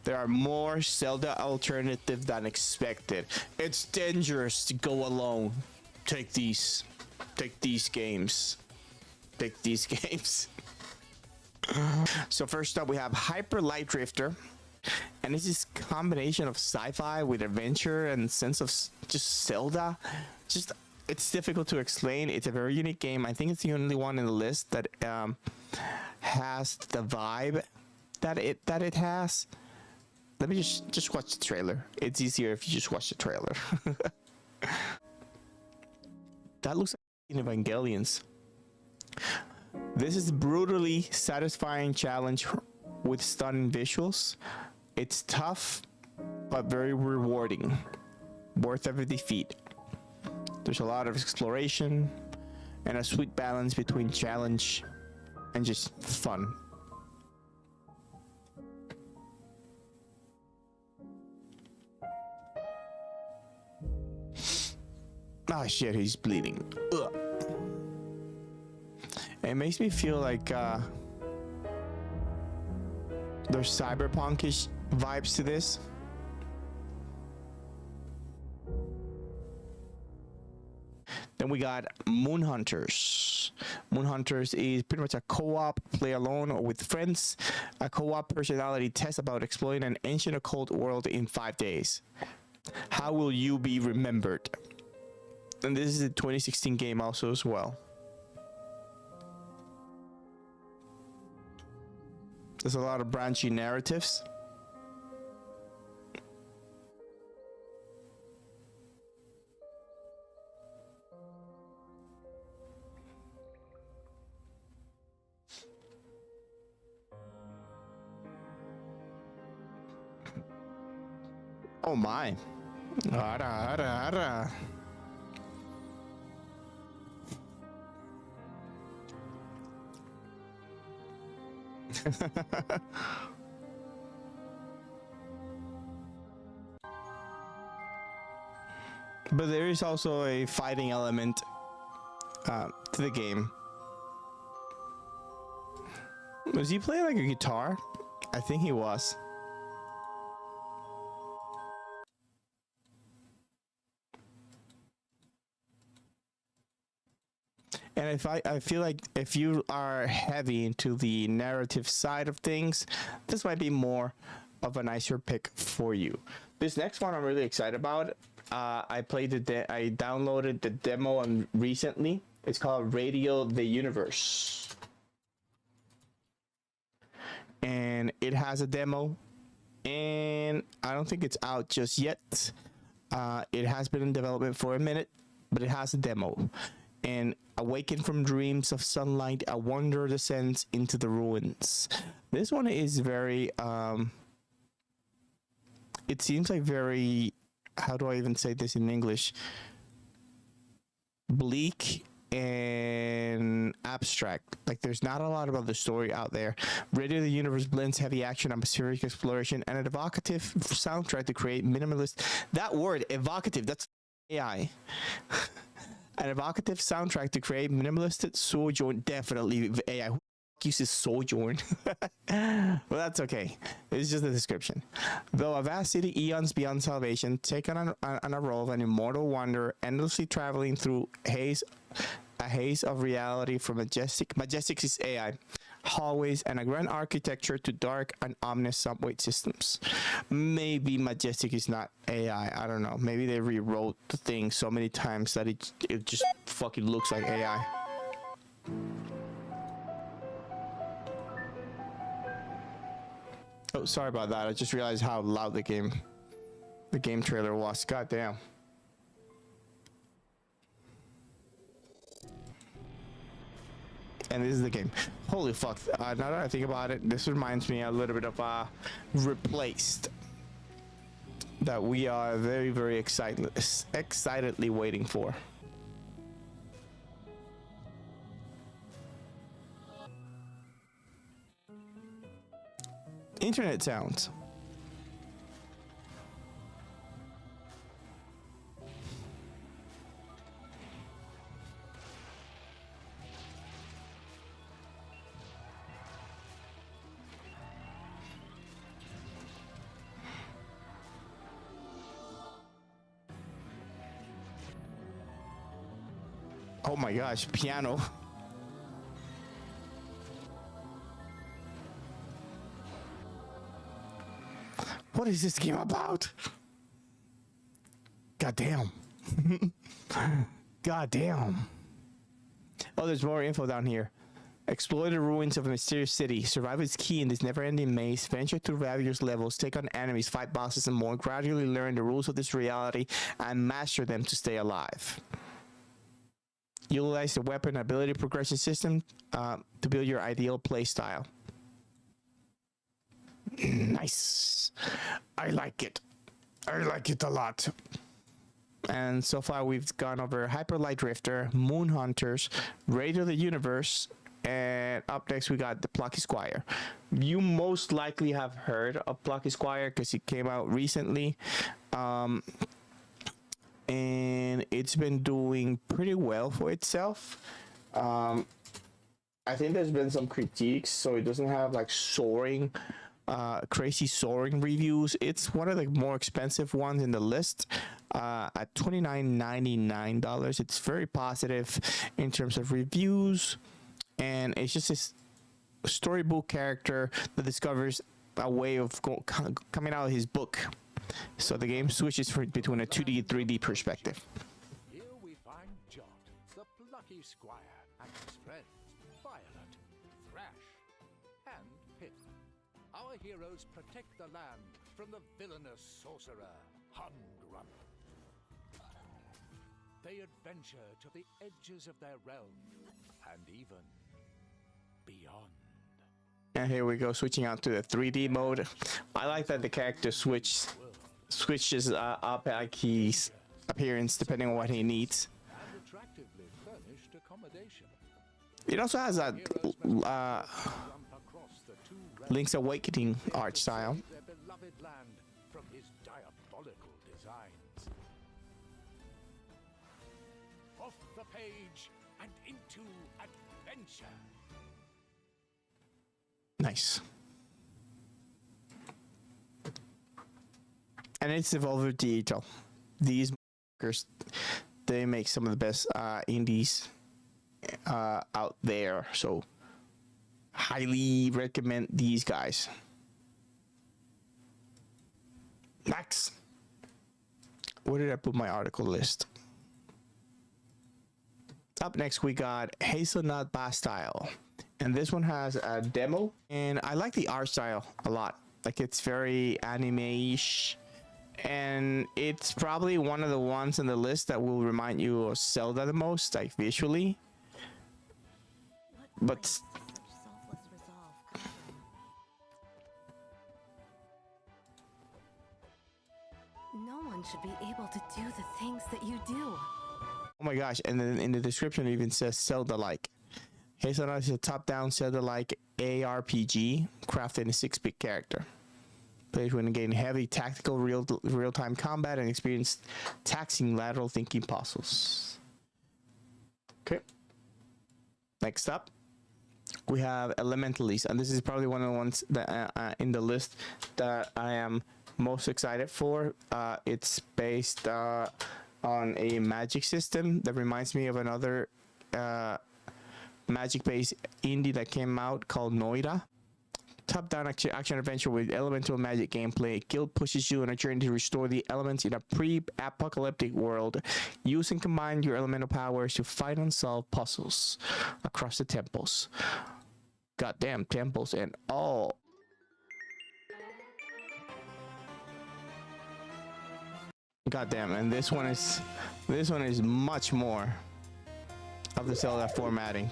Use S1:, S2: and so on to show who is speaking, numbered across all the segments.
S1: There are more Zelda alternatives than expected. It's dangerous to go alone. Take these games. Take these games. So first up, we have Hyper Light Drifter. And this is a combination of sci-fi with adventure and sense of just Zelda. Just, it's difficult to explain. It's a very unique game. I think it's the only one in the list that has the vibe that it has. Let me just watch the trailer. It's easier if you just watch the trailer. That looks like Evangelions. This is a brutally satisfying challenge with stunning visuals. It's tough, but very rewarding. Worth every defeat. There's a lot of exploration and a sweet balance between challenge and just fun. Ah, shit, he's bleeding. Ugh. It makes me feel like there's cyberpunkish vibes to this. Then we got Moonhunters. Moonhunters is pretty much a co-op, play alone or with friends. A co-op personality test about exploring an ancient occult world in 5 days. How will you be remembered? And this is a 2016 game also as well. There's a lot of branching narratives. Oh my. Ara, ara, ara. But there is also a fighting element to the game. Was he playing like a guitar? I think he was. And if I feel like if you are heavy into the narrative side of things, this might be more of a nicer pick for you. This next one I'm really excited about. I downloaded the demo recently. It's called Radio the Universe. And it has a demo. And I don't think it's out just yet. It has been in development for a minute, but it has a demo. And awaken from dreams of sunlight, a wander descends into the ruins. This one is very, it seems like very, how do I even say this in English? Bleak and abstract. Like there's not a lot about the story out there. Radio the Universe blends heavy action, atmospheric exploration, and an evocative soundtrack to create minimalist. That word, evocative, that's AI. An evocative soundtrack to create minimalistic sojourn. Definitely AI. Who uses sojourn? Well, that's okay. It's just a description. Though a vast city eons beyond salvation, take on a role of an immortal wanderer, endlessly traveling through a haze of reality from majestic is AI, hallways and a grand architecture to dark and ominous subway systems. Maybe majestic is not AI. I don't know. Maybe they rewrote the thing so many times that it just fucking looks like AI. Oh, sorry about that. I just realized how loud the game trailer was. God damn. And this is the game. Holy fuck. Now that I think about it, this reminds me a little bit of Replaced. That we are very, very excitedly waiting for. Internet sounds. Oh my gosh, piano. What is this game about? God damn. God damn. Oh, there's more info down here. Explore the ruins of a mysterious city. Survive its key in this never-ending maze. Venture through various levels. Take on enemies, fight bosses, and more. Gradually learn the rules of this reality and master them to stay alive. Utilize the weapon ability progression system to build your ideal playstyle. Nice. I like it. I like it a lot. And so far we've gone over Hyper Light Drifter, Moonhunters, Radio the Universe, and up next we got the Plucky Squire. You most likely have heard of Plucky Squire because it came out recently. And it's been doing pretty well for itself. I think there's been some critiques, so it doesn't have like soaring, crazy soaring reviews. It's one of the more expensive ones in the list at $29.99. It's very positive in terms of reviews, and it's just this storybook character that discovers a way of coming out of his book. So the game switches between a 2D 3D perspective.
S2: Here we find Jot, the Plucky Squire, and his friends Violet, Thrash, and Pip. Our heroes protect the land from the villainous sorcerer Humgrump. They adventure to the edges of their realm and even beyond.
S1: And here we go, switching out to the 3D mode. I like that the character switches up like his appearance depending on what he needs.
S2: And attractively furnished accommodation.
S1: It also has that Link's Awakening art style.
S2: Their beloved land from his diabolical designs. Off the page and into adventure.
S1: Nice. And it's Evolver Digital. These makers, they make some of the best indies out there. So highly recommend these guys. Next. Where did I put my article list? Up next we got HazelNut Bastille. And this one has a demo, and I like the art style a lot. Like, it's very anime-ish, and it's probably one of the ones on the list that will remind you of Zelda the most, like visually. But
S3: no one should be able to do the things that you do.
S1: oh my gosh, and then in the description it even says Zelda-like. HazelNut is a top-down Zelda-like ARPG crafted in a 6-bit character. Players will gain heavy tactical real-time combat and experience taxing lateral thinking puzzles. Okay. Next up, we have Elementallis, and this is probably one of the ones that in the list that I am most excited for. It's based on a magic system that reminds me of another magic-based indie that came out called Noida. Top-down action adventure with elemental magic gameplay. Guild pushes you on a journey to restore the elements in a pre-apocalyptic world. Use and combine your elemental powers to fight and solve puzzles across the temples. Goddamn temples and all. Goddamn, and this one is much more of the Zelda formatting.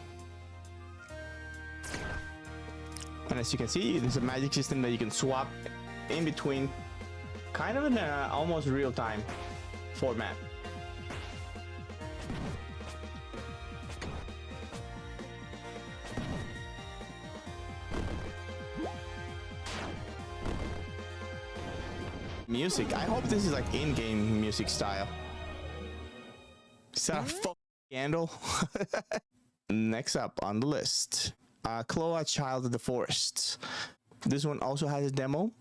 S1: And as you can see, there's a magic system that you can swap in between, kind of in an almost real-time format. Music. I hope this is like in-game music style. Is that a fucking scandal? Next up on the list, Kloa, Child of the Forest. This one also has a demo.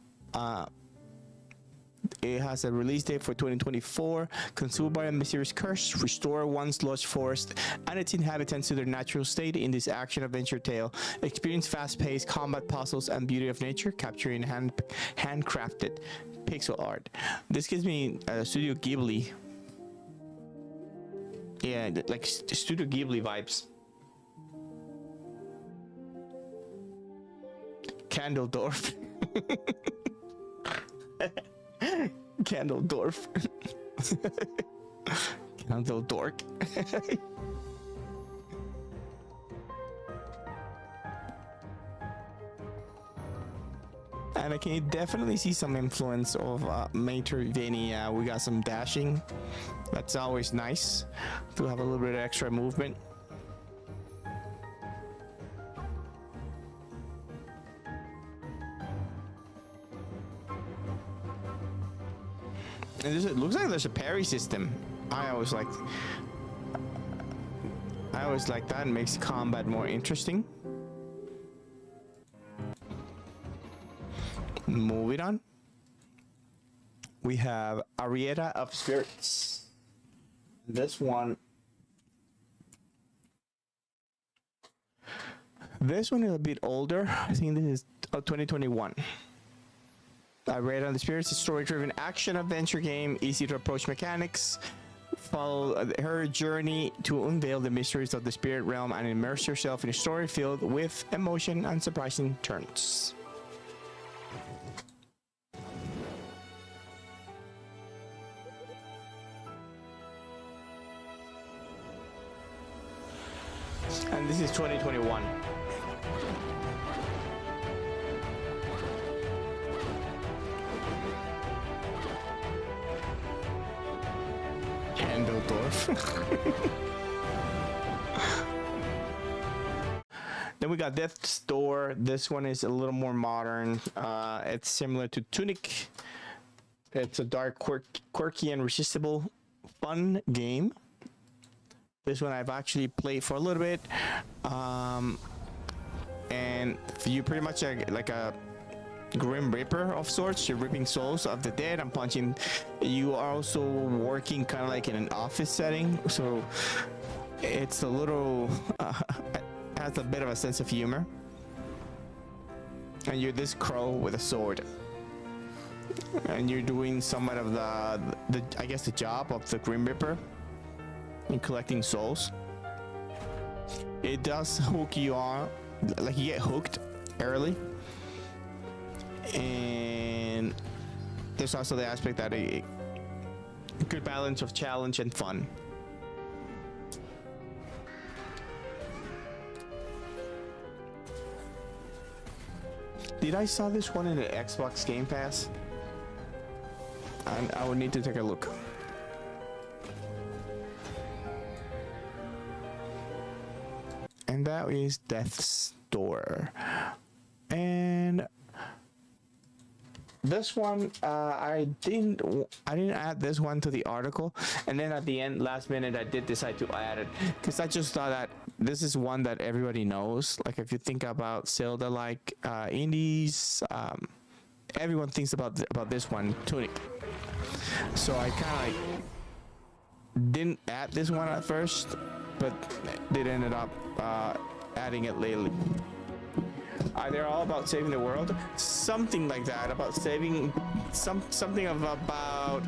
S1: It has a release date for 2024. Consumed by a mysterious curse, restore one's lost forest and its inhabitants to their natural state in this action-adventure tale. Experience fast-paced combat puzzles and beauty of nature, capturing handcrafted pixel art. This gives me Studio Ghibli. Yeah, like Studio Ghibli vibes. Candledorf. Candledorf. Candledork. And I can definitely see some influence of Metroidvania. We got some dashing. That's always nice to have a little bit of extra movement. And it looks like there's a parry system. I always like that. It makes combat more interesting. Moving on, we have Arrieta of Spirits. This one is a bit older. I think this is 2021. Arrieta of the Spirits is a story-driven action-adventure game, easy to approach mechanics. Follow her journey to unveil the mysteries of the spirit realm and immerse yourself in a story filled with emotion and surprising turns. And this is 2021. Candledorf. Then we got Death's Door. This one is a little more modern. It's similar to Tunic. It's a dark, quirky, and irresistible fun game. This one I've actually played for a little bit, and you pretty much are like a Grim Reaper of sorts. You're ripping souls of the dead and punching. You are also working kind of like in an office setting, so it's a little has a bit of a sense of humor. And you're this crow with a sword, and you're doing somewhat of the I guess the job of the Grim Reaper in collecting souls. It does hook you on, like you get hooked early, and there's also the aspect that a good balance of challenge and fun. Did I saw this one in the Xbox Game Pass? I would need to take a look. And that is Death's Door. And this one, I didn't add this one to the article, and then at the end, last minute, I did decide to add it because I just thought that this is one that everybody knows. Like if you think about Zelda-like indies, everyone thinks about this one, Tunic. So I kind of like didn't add this one at first, but did ended up adding it lately. They're all about saving the world, something like that, about saving something about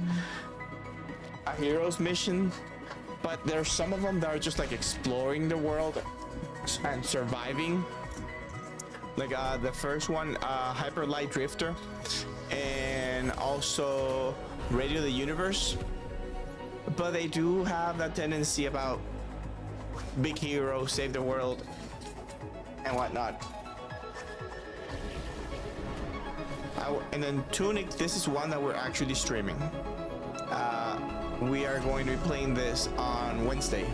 S1: a hero's mission. But there's some of them that are just like exploring the world and surviving. Like the first one, Hyper Light Drifter, and also Radio the Universe. But they do have that tendency about big hero, save the world, and whatnot. And then Tunic, this is one that we're actually streaming. We are going to be playing this on Wednesday.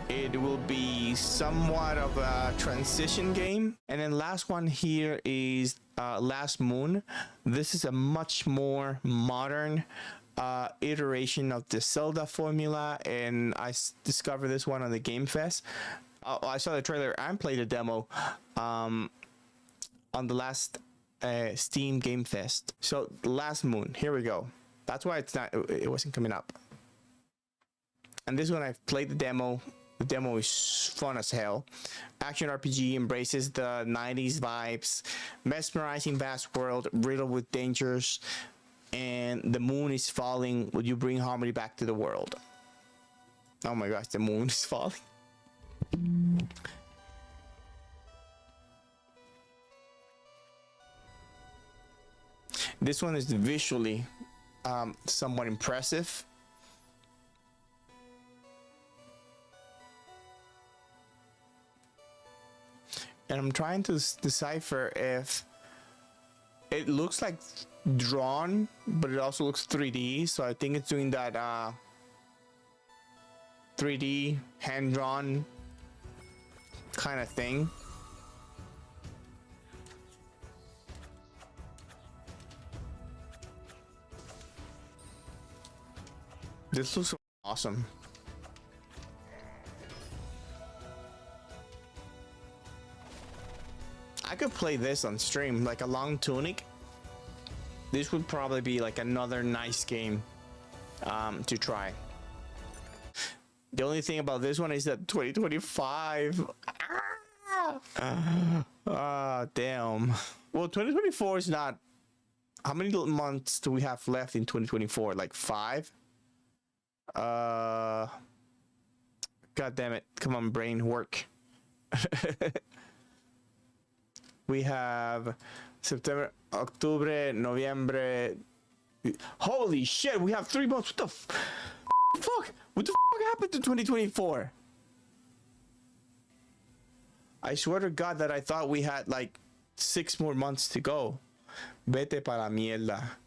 S1: It will be somewhat of a transition game. And then last one here is Last Moon. This is a much more modern iteration of the Zelda formula, and I discovered this one on the Game Fest. I saw the trailer and played the demo on the last Steam Game Fest. So Last Moon, here we go. That's why it wasn't coming up. And this one, I've played the demo. The demo is fun as hell. Action RPG embraces the 90s vibes, mesmerizing vast world riddled with dangers, and the moon is falling. Would you bring harmony back to the world? Oh my gosh, the moon is falling. This one is visually somewhat impressive. And I'm trying to decipher if it looks like drawn, but it also looks 3D. So I think it's doing that 3D hand-drawn kind of thing. This looks awesome. I could play this on stream, like a long Tunic. This would probably be like another nice game to try. The only thing about this one is that 2025. Damn. Well, 2024 is not. How many months do we have left in 2024? Like 5? God damn it. Come on, brain, work. We have September, October, November. Holy shit, we have 3 months. What the fuck? What the fuck happened to 2024? I swear to God that I thought we had like 6 more months to go. Vete para la mierda.